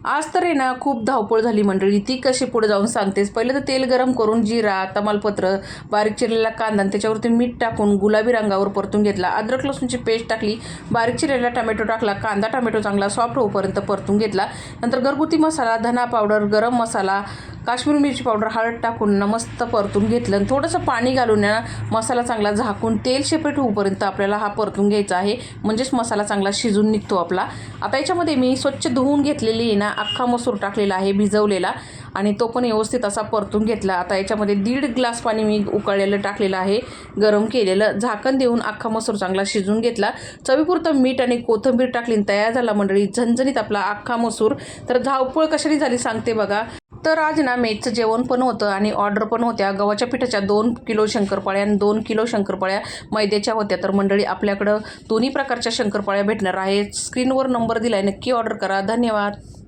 आज तर आहे ना खूप धावपळ झाली मंडळी, ती कशी पुढे जाऊन सांगतेस. पहिलं तर तेल गरम करून जिरा, तमालपत्र, बारीक चिरलेला कांदा आणि त्याच्यावरती मीठ टाकून गुलाबी रंगावर परतून घेतला. अद्रक लसूणची पेस्ट टाकली, बारीक चिरलेला टमॅटो टाकला, कांदा टमॅटो चांगला सॉफ्ट होईपर्यंत परतून घेतला. नंतर घरगुती मसाला, धना पावडर, गरम मसाला, काश्मीरी मिरची पावडर, हळद टाकून ना मस्त परतून घेतलं आणि थोडंसं पाणी घालून ना मसाला चांगला झाकून तेल शेपट होईपर्यंत आपल्याला हा परतून घ्यायचा आहे, म्हणजेच मसाला चांगला शिजून निघतो आपला. आता याच्यामध्ये मी स्वच्छ धुवून घेतलेली आहे ना अख्खा मसूर टाकलेला आहे भिजवलेला, आणि तो पण व्यवस्थित असा परतून घेतला. आता याच्यामध्ये 1.5 ग्लास पाणी मी उकळलेलं टाकलेलं आहे, गरम केलेलं. झाकण देऊन अख्खा मसूर चांगला शिजून घेतला. चवीपुरतं मीठ आणि कोथिंबीर टाकली, तयार झाला मंडळी झणझणीत आपला अख्खा मसूर. तर धावपळ कशाने झाली सांगते बघा. तर आज ना मेसचं जेवण पण होतं आणि ऑर्डर पण होत्या. गव्हाच्या पिठाच्या 2 किलो शंकरपाळ्या आणि 2 किलो शंकरपाळ्या मैद्याच्या होत्या. तर मंडळी आपल्याकडं दोन्ही प्रकारच्या शंकरपाळ्या भेटणार आहेत. स्क्रीनवर नंबर दिला आहे, नक्की ऑर्डर करा. धन्यवाद.